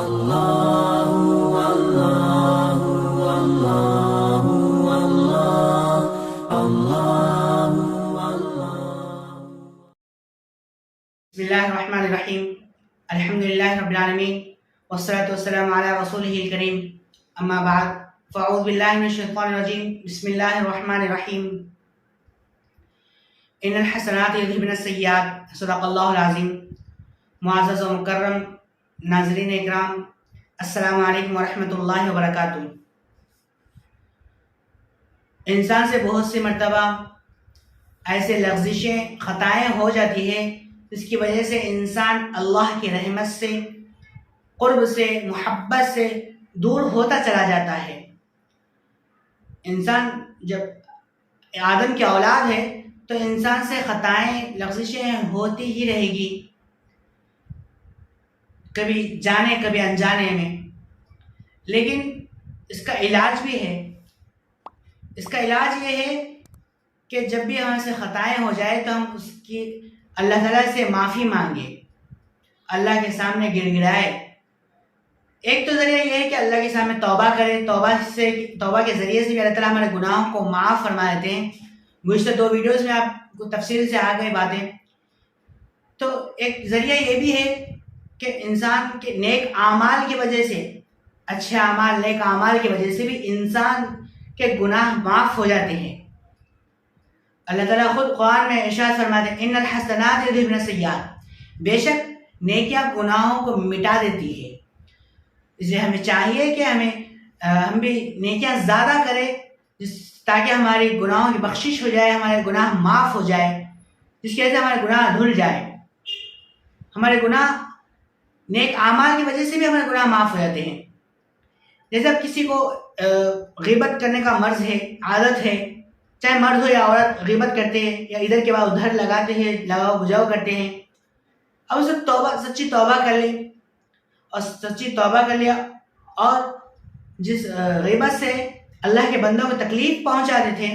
اللہ اللہ اللہ اللہ اللہ۔ بسم اللہ الرحمن الرحیم، الحمدللہ رب العالمین، والصلاة والسلام علی رسولہ الکریم، اما بعد، فاعوذ باللہ من الشیطان الرجیم، بسم اللہ الرحمن الرحیم۔ ان الحسنات یذہبن السیئات، صدق اللہ العظیم۔ معزز و مکرم ناظرین اکرام، السلام علیکم ورحمۃ اللہ وبرکاتہ۔ انسان سے بہت سی مرتبہ ایسے لغزشیں، خطائیں ہو جاتی ہیں جس کی وجہ سے انسان اللہ کی رحمت سے، قرب سے، محبت سے دور ہوتا چلا جاتا ہے۔ انسان جب آدم کی اولاد ہے تو انسان سے خطائیں، لغزشیں ہوتی ہی رہے گی، کبھی جانے کبھی انجانے میں۔ لیکن اس کا علاج بھی ہے۔ اس کا علاج یہ ہے کہ جب بھی ہم سے خطائیں ہو جائے تو ہم اس کی اللہ تعالیٰ سے معافی مانگے، اللہ کے سامنے گڑ گڑائے۔ ایک تو ذریعہ یہ ہے کہ اللہ کے سامنے توبہ کرے، توبہ کے ذریعے سے بھی اللہ تعالیٰ ہمارے گناہوں کو معاف فرما دیتے ہیں۔ گزشتہ 2 ویڈیوز میں آپ کو تفصیل سے آ گئی باتیں۔ تو ایک ذریعہ یہ بھی ہے کہ انسان کے نیک اعمال کی وجہ سے، اچھے اعمال، نیک اعمال کی وجہ سے بھی انسان کے گناہ معاف ہو جاتے ہیں۔ اللہ تعالیٰ خود قرآن میں ارشاد فرماتے ہیں، ان الحسنات یذہبن السیئات، بے شک نیکیاں گناہوں کو مٹا دیتی ہے۔ اس لیے ہمیں چاہیے کہ ہم بھی نیکیاں زیادہ کریں تاکہ ہماری گناہوں کی بخشش ہو جائے، ہمارے گناہ معاف ہو جائے، جس کی وجہ سے ہمارے گناہ دھل جائے۔ ہمارے گناہ، نیک اعمال کی وجہ سے بھی ہمارے گناہ معاف ہو جاتے ہیں۔ جیسے اب کسی کو غیبت کرنے کا مرض ہے، عادت ہے، چاہے مرد ہو یا عورت، غیبت کرتے ہیں یا ادھر کے بعد ادھر لگاتے ہیں، لگاؤ بجاؤ کرتے ہیں۔ اب اسے سچی توبہ کر لے، اور سچی توبہ کر لیا، اور جس غیبت سے اللہ کے بندوں کو تکلیف پہنچاتے تھے،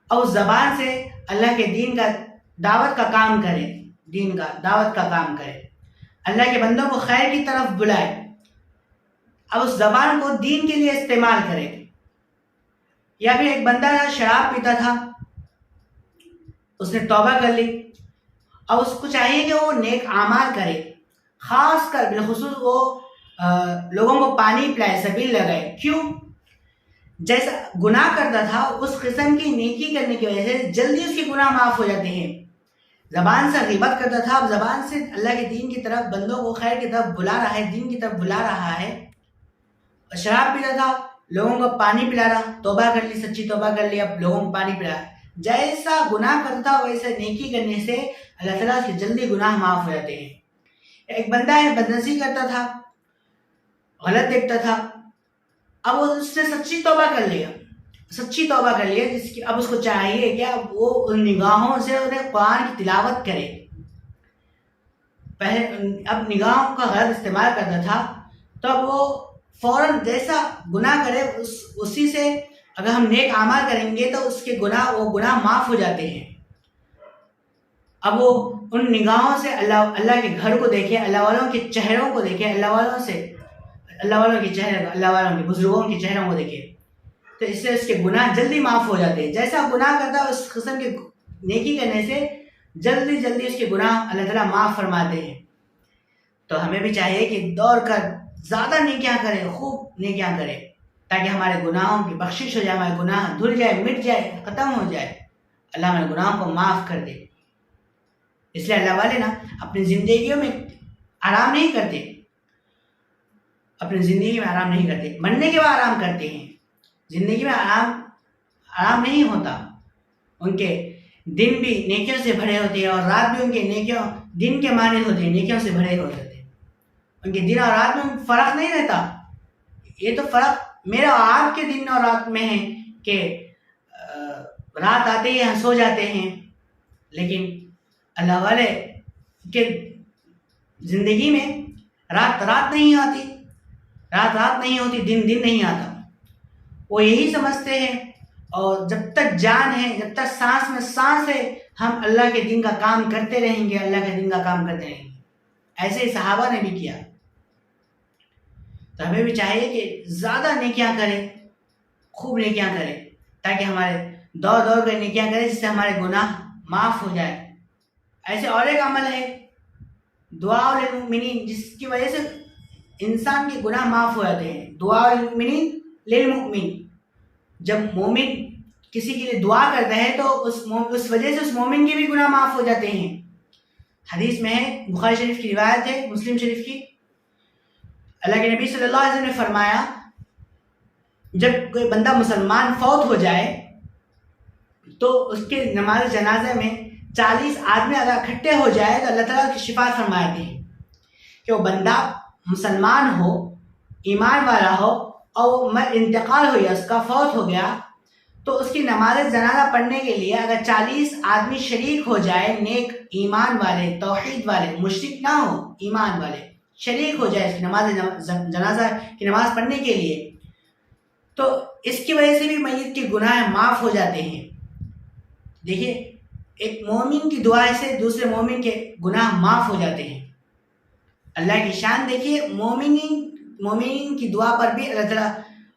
اور اس زبان سے اللہ کے دین کا دعوت کا کام کرے، دین کا دعوت کا کام کرے، اللہ کے بندوں کو خیر کی طرف بلائے، اب اس زبان کو دین کے لیے استعمال کرے۔ یا پھر ایک بندہ شراب پیتا تھا، اس نے توبہ کر لی، اب اس کو چاہیے کہ وہ نیک اعمال کرے، خاص کر بالخصوص وہ لوگوں کو پانی پلائے، سبیل لگائے۔ کیوں؟ جیسا گناہ کرتا تھا اس قسم کی نیکی کرنے کی وجہ سے جلدی اس کے گناہ معاف ہو جاتے ہیں۔ زبان سے غیبت کرتا تھا، اب زبان سے اللہ کے دین کی طرف، بندوں کو خیر کی طرف بلا رہا ہے، دین کی طرف بلا رہا ہے۔ شراب پیتا تھا، لوگوں کو پانی پلا رہا، توبہ کر لی، سچی توبہ کر لی، اب لوگوں کو پانی پلا۔ جیسا گناہ کرتا تھا ویسا نیکی کرنے سے اللہ تعالیٰ سے جلدی گناہ معاف ہو جاتے ہیں۔ ایک بندہ ہے، بدنصیحی کرتا تھا، غلط دیکھتا تھا، اب وہ اس نے سچی توبہ کر لیا، اب اس کو چاہیے کہ اب وہ ان نگاہوں سے انہیں قرآن کی تلاوت کرے۔ اب نگاہوں کا غلط استعمال کرتا تھا، تو اب وہ فوراً جیسا گناہ کرے اسی سے اگر ہم نیک اعمال کریں گے تو اس کے وہ گناہ معاف ہو جاتے ہیں۔ اب وہ ان نگاہوں سے اللہ کے گھر کو دیکھے، اللہ والوں کے چہروں کو دیکھے، اللہ والوں کے چہرے، اللہ والوں کے بزرگوں کے چہروں کو دیکھے، تو اس سے اس کے گناہ جلدی معاف ہو جاتے ہیں۔ جیسا گناہ کرتا ہے اس قسم کے نیکی کرنے سے جلدی اس کے گناہ اللہ تعالیٰ معاف فرماتے ہیں۔ تو ہمیں بھی چاہیے کہ دوڑ کر زیادہ نیکیاں کریں، خوب نیکیاں کریں، تاکہ ہمارے گناہوں کی بخشش ہو جائے، ہمارے گناہ دھل جائے، مٹ جائے، ختم ہو جائے، اللہ ہمارے گناہوں کو معاف کر دے۔ اس لیے اللہ والے نا اپنی زندگیوں میں آرام نہیں کرتے، مرنے کے بعد آرام کرتے ہیں۔ زندگی میں آرام نہیں ہوتا، ان کے دن بھی نیکیوں سے بھرے ہوتے ہیں، اور رات بھی ان کے دن کے معنی ہوتے ہیں، نیکیوں سے بھرے ہوتے ہیں۔ ان کے دن اور رات میں فرق نہیں رہتا۔ یہ تو فرق میرا اور آپ کے دن اور رات میں ہے کہ رات آتے ہی سو جاتے ہیں، لیکن اللہ والے کے زندگی میں رات نہیں آتی، رات نہیں ہوتی، دن نہیں آتا۔ وہ یہی سمجھتے ہیں، اور جب تک جان ہے، جب تک سانس میں سانس ہے، ہم اللہ کے دین کا کام کرتے رہیں گے، اللہ کے دین کا کام کرتے رہیں گے۔ ایسے ہی صحابہ نے بھی کیا۔ تو ہمیں بھی چاہیے کہ زیادہ نیکیاں کریں، خوب نیکیاں کریں، تاکہ ہمارے دوڑ کر نیکیاں کریں جس سے ہمارے گناہ معاف ہو جائے۔ ایسے اور ایک عمل ہے دعا للمؤمنین، جس کی وجہ سے انسان کے گناہ معاف ہو جاتے ہیں۔ دعا للمؤمنین للمؤمن، جب مومن کسی کے لیے دعا کرتا ہے تو اس وجہ سے اس مومن کے بھی گناہ معاف ہو جاتے ہیں۔ حدیث میں ہے، بخاری شریف کی روایت ہے، مسلم شریف کی، اللہ کے نبی صلی اللہ علیہ وسلم نے فرمایا جب کوئی بندہ مسلمان فوت ہو جائے تو اس کے نماز جنازہ میں 40 آدمی اگر اکٹھے ہو جائے تو اللہ تعالیٰ کی شفاعت فرماتے ہیں کہ وہ بندہ مسلمان ہو، ایمان والا ہو، اور وہ انتقال ہو گیا، اس کا فوت ہو گیا، تو اس کی نماز جنازہ پڑھنے کے لیے اگر 40 آدمی شریک ہو جائے، نیک ایمان والے، توحید والے، مشرک نہ ہو، ایمان والے شریک ہو جائے اس کی نماز جنازہ کی نماز پڑھنے کے لیے، تو اس کی وجہ سے بھی میت کے گناہ معاف ہو جاتے ہیں۔ دیکھیے، ایک مومن کی دعا سے دوسرے مومن کے گناہ معاف ہو جاتے ہیں۔ اللہ کی شان دیکھیے، مومنین کی دعا پر بھی اللہ تعالیٰ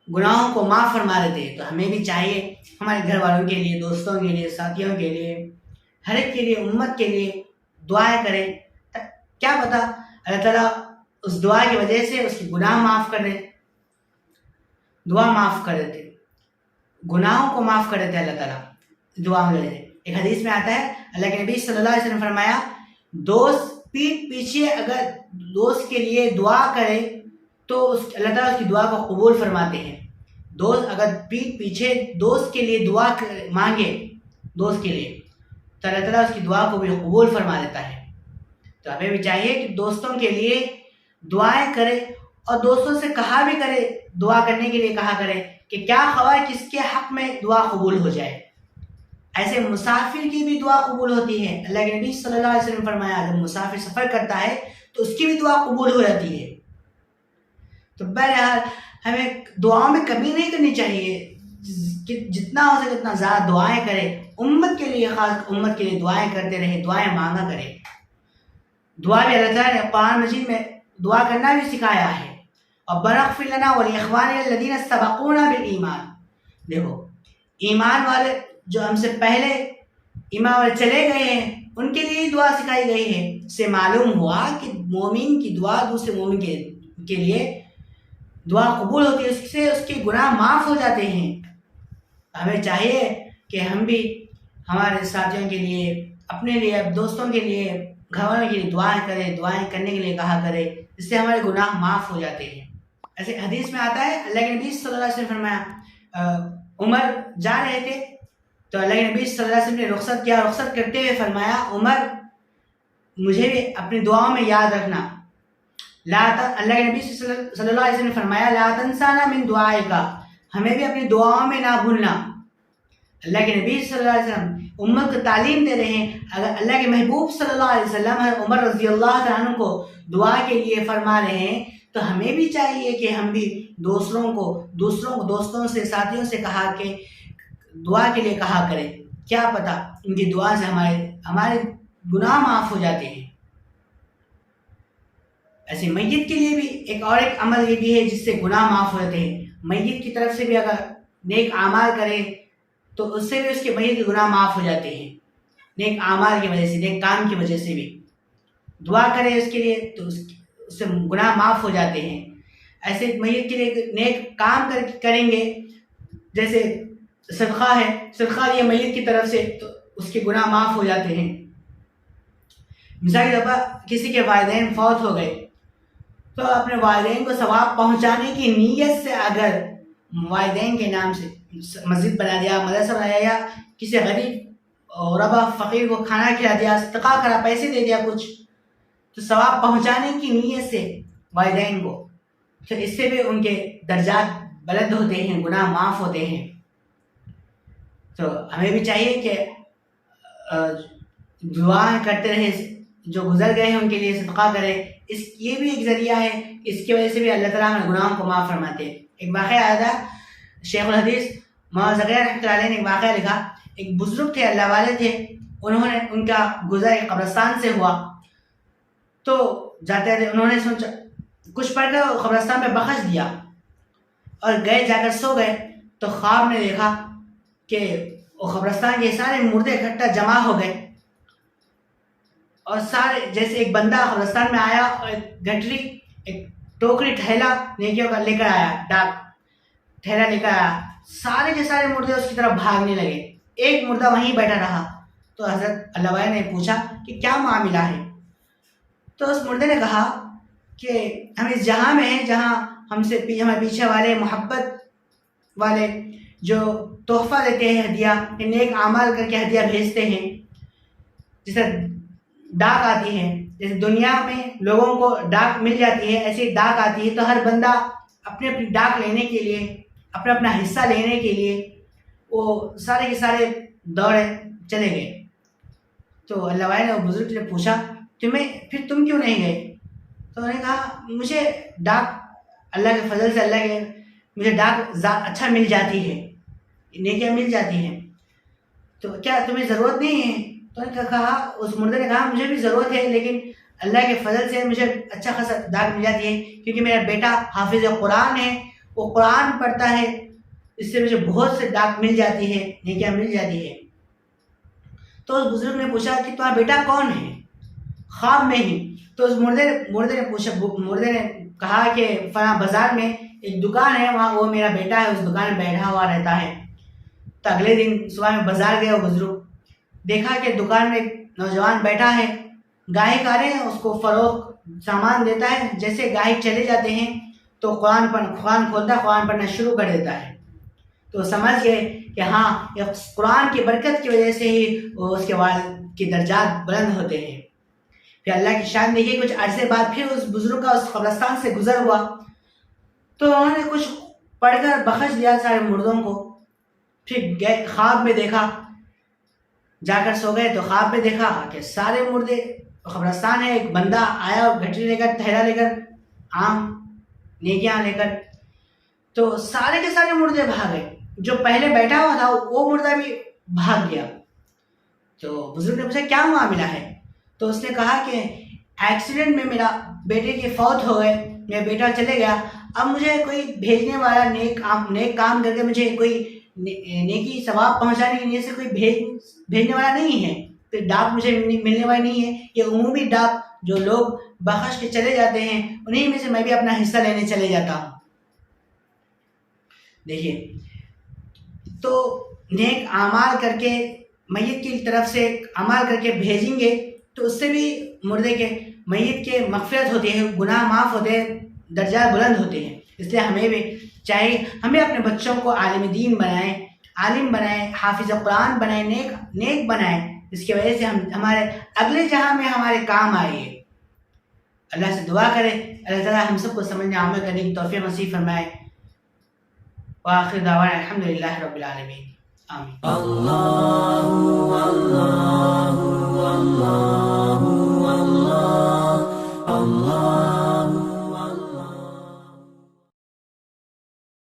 گناہوں کو معاف فرما دیتے ہیں۔ تو ہمیں بھی چاہیے ہمارے گھر والوں کے لیے، دوستوں کے لیے، ساتھیوں کے لیے، ہر ایک کے لیے، امت کے لیے دعائیں کریں، کیا پتہ اللہ تعالیٰ اس دعا کی وجہ سے اس کی گناہ معاف کر دے، دعا معاف کر دیتے، گناہوں کو معاف کر دیتے اللہ تعالیٰ دعا میں لیتے۔ ایک حدیث میں آتا ہے، اللہ کے نبی صلی اللہ علیہ وسلم نے فرمایا، دوست پیٹھ پیچھے اگر دوست کے لیے دعا کرے تو اللہ تعالیٰ اس کی دعا کو قبول فرماتے ہیں۔ دوست اگر پیٹھ پیچھے دوست کے لیے دعا مانگے دوست کے لیے تو اللہ تعالیٰ اس کی دعا کو بھی قبول فرما دیتا ہے۔ تو ہمیں بھی چاہیے کہ دوستوں کے لیے دعائیں کرے، اور دوستوں سے کہا بھی کرے، دعا کرنے کے لیے کہا کرے کہ کیا خبر کس کے حق میں دعا قبول ہو جائے۔ ایسے مسافر کی بھی دعا قبول ہوتی ہے۔ اللہ کے نبی صلی اللہ علیہ وسلم نے فرمایا جب مسافر سفر کرتا ہے تو اس کی بھی دعا قبول ہو جاتی ہے۔ تو بہرحال ہمیں دعاؤں میں کمی نہیں کرنی چاہیے، جتنا ہو سکے اتنا زیادہ دعائیں کرے، امت کے لیے، خاص امت کے لیے دعائیں کرتے رہے، دعائیں مانگا کرے۔ دعا بھی اللہ تعالیٰ نے قرآن مجید میں دعا کرنا بھی سکھایا ہے، اور اغفر لنا ولاخواننا الذین سبقونا بالایمان۔ دیکھو، ایمان والے جو ہم سے پہلے ایمان والے چلے گئے ہیں ان کے لیے دعا سکھائی گئی ہے۔ اس سے معلوم ہوا کہ مومن کی دعا دوسرے مومن کے لیے دعا قبول ہوتی ہے، اس سے اس کے گناہ معاف ہو جاتے ہیں۔ ہمیں چاہیے کہ ہم بھی ہمارے ساتھیوں کے لیے، اپنے لیے، دوستوں کے لیے، گھر والوں کے لیے دعائیں کریں، دعائیں کرنے کے لیے کہا کرے، اس سے ہمارے گناہ معاف ہو جاتے ہیں۔ ایسے حدیث میں آتا ہے، اللہ کے نبی صلی اللہ علیہ وسلم نے فرمایا، عمر جا رہے تھے تو اللہ کے نبی صلی اللہ علیہ وسلم نے رخصت کیا، رخصت کرتے ہوئے فرمایا، عمر مجھے بھی اپنی دعاؤں میں یاد رکھنا۔ اللہ کے نبی صلی اللہ علیہ وسلم نے فرمایا، لا تنسانا من دعائک، ہمیں بھی اپنی دعاؤں میں نہ بھولنا۔ اللہ کے نبی صلی اللہ علیہ وسلم امت کو تعلیم دے رہے ہیں، اگر اللہ کے محبوب صلی اللہ علیہ وسلم عمر رضی اللہ تعالیٰ عنہ کو دعا کے لیے فرما رہے ہیں تو ہمیں بھی چاہیے کہ ہم بھی دوستوں سے، ساتھیوں سے کہا کہ دعا کے لیے کہا کریں، کیا پتہ ان کی دعا سے ہمارے گناہ معاف ہو جاتے ہیں۔ ایسے میت کے لیے بھی ایک عمل یہ بھی ہے جس سے گناہ معاف ہو جاتے ہیں۔ میت کی طرف سے بھی اگر نیک اعمال کرے تو اس سے بھی اس کے میت کے گناہ معاف ہو جاتے ہیں، نیک اعمال کی وجہ سے، نیک کام کی وجہ سے بھی دعا کرے اس کے لیے تو اس سے گناہ معاف ہو جاتے ہیں۔ ایسے میت کے لیے نیک کام کریں گے، جیسے صدقہ ہے، صدقہ دیا میت کی طرف سے تو اس کے گناہ معاف ہو جاتے ہیں۔ مثال کے طور پر کسی کے والدین فوت ہو گئے تو اپنے والدین کو ثواب پہنچانے کی نیت سے اگر والدین کے نام سے مسجد بنا دیا، مدرسہ بنایا، یا کسی غریب غربا فقیر کو کھانا کھلا دیا، صدقہ کرا، پیسے دے دیا کچھ، تو ثواب پہنچانے کی نیت سے والدین کو، تو اس سے بھی ان کے درجات بلند ہوتے ہیں، گناہ معاف ہوتے ہیں۔ تو ہمیں بھی چاہیے کہ دعائیں کرتے رہے، جو گزر گئے ہیں ان کے لیے صدقہ کرے، یہ بھی ایک ذریعہ ہے، اس کی وجہ سے بھی اللہ تعالیٰ ہمیں گناہوں کو معاف فرماتے ہیں۔ ایک واقعہ آیا تھا، شیخ الحدیث مولانا زکریا رحمۃ اللہ علیہ نے ایک واقعہ لکھا، ایک بزرگ تھے، اللہ والے تھے، ان کا گزر ایک قبرستان سے ہوا، تو جاتے تھے، انہوں نے سوچا کچھ پڑھ کر قبرستان میں بخش دیا اور گئے جا کر سو گئے تو خواب میں دیکھا کہ وہ قبرستان کے سارے مردے اکٹھا جمع ہو گئے اور سارے جیسے ایک بندہ قبرستان میں آیا اور ایک گٹری ایک ٹوکری ٹھیلا نیکیوں کا لے کر آیا، ڈاک ٹھیلا لے کر آیا، سارے کے سارے مردے اس کی طرف بھاگنے لگے، ایک مردہ وہیں بیٹھا رہا۔ تو حضرت اللہ والے نے پوچھا کہ کیا معاملہ ہے؟ تو اس مردے نے کہا کہ ہم اس جہاں میں ہیں جہاں ہمیں پیچھے والے محبت والے جو تحفہ دیتے ہیں، ہدیہ نیک اعمال کر کے ہدیہ بھیجتے ہیں، جیسے ڈاک آتی ہے، جیسے دنیا میں لوگوں کو ڈاک مل جاتی ہے ایسی ڈاک آتی ہے، تو ہر بندہ اپنی اپنی ڈاک لینے کے لیے، اپنا اپنا حصہ لینے کے لیے وہ سارے کے سارے دوڑے چلے گئے۔ تو اللہ والے نے وہ بزرگ نے پوچھا پھر تم کیوں نہیں گئے؟ تو انہوں نے کہا مجھے ڈاک اللہ کے فضل سے مجھے ڈاک اچھا مل جاتی ہے، نیکیاں مل جاتی ہیں، تو کیا تمہیں ضرورت نہیں ہے؟ تو انہوں نے کہا، اس مردے نے کہا مجھے بھی ضرورت ہے، لیکن اللہ کے فضل سے مجھے اچھا خاصا ڈاک مل جاتی ہے، کیونکہ میرا بیٹا حافظ قرآن ہے، وہ قرآن پڑھتا ہے، اس سے مجھے بہت سے ڈاک مل جاتی ہے، نیکیاں مل جاتی ہے۔ تو اس بزرگ نے پوچھا کہ تمہارا بیٹا کون ہے؟ خواب میں ہی۔ تو اس مردے نے کہا کہ فلاں بازار میں ایک دکان ہے، وہاں وہ میرا بیٹا ہے، اس دکان میں بیٹھا ہوا رہتا ہے۔ تو اگلے دن صبح میں بازار گیا وہ بزرگ، دیکھا کہ دکان میں ایک نوجوان بیٹھا ہے، گاہک آ رہے ہیں، اس کو فروخت سامان دیتا ہے، جیسے گاہک چلے جاتے ہیں تو قرآن کھولتا ہے، قرآن پڑھنا شروع کر دیتا ہے۔ تو سمجھ گئے کہ ہاں یہ قرآن کی برکت کی وجہ سے ہی اس کے والد کے درجات بلند ہوتے ہیں۔ پھر اللہ کی شان دیکھیے، کچھ عرصے بعد پھر اس بزرگ کا اس قبرستان سے گزر ہوا تو انہوں نے کچھ پڑھ کر بخش دیا سارے مردوں کو۔ پھر گئے خواب میں دیکھا، جا کر سو گئے تو خواب میں دیکھا کہ سارے مردے قبرستان ہے، ایک بندہ آیا اور گھٹری لے کر تھیلا لے کر عام نیکیاں لے کر، تو سارے کے سارے مردے بھاگ گئے، جو پہلے بیٹھا ہوا تھا وہ مردہ بھی بھاگ گیا۔ تو بزرگ نے پوچھا کیا معاملہ ہے؟ تو اس نے کہا کہ ایکسیڈنٹ میں میرا بیٹے کی فوت ہو گئے، میرا بیٹا چلے گیا، اب مجھے کوئی بھیجنے والا نیک کام کر کے مجھے کوئی نیکی ثواب پہنچانے کی نیت سے کوئی بھیجنے والا نہیں ہے، پھر ڈاک مجھے ملنے والی نہیں ہے، یہ عمومی ڈاک جو لوگ بخش کے چلے جاتے ہیں انہیں میں سے میں بھی اپنا حصہ لینے چلے جاتا ہوں۔ دیکھیے، تو نیک اعمال کر کے میت کی طرف سے عمل کر کے بھیجیں گے تو اس سے بھی مردے کے میت کے مغفرت ہوتی ہے، گناہ معاف ہوتے ہیں، درجات بلند ہوتے ہیں۔ اس لیے ہمیں بھی چاہیے ہمیں اپنے بچوں کو عالم دین بنائیں، عالم بنائیں، حافظ قرآن بنائیں، نیک بنائیں، اس کی وجہ سے ہمارے اگلے جہاں میں ہمارے کام آئے۔ اللہ سے دعا کریں اللہ تعالیٰ ہم سب کو سمجھنے عمل کرنے کی توفیق نصیب فرمائے۔ وآخر دعوانا الحمدللہ رب العالمین، آمین۔ اللہ اللہ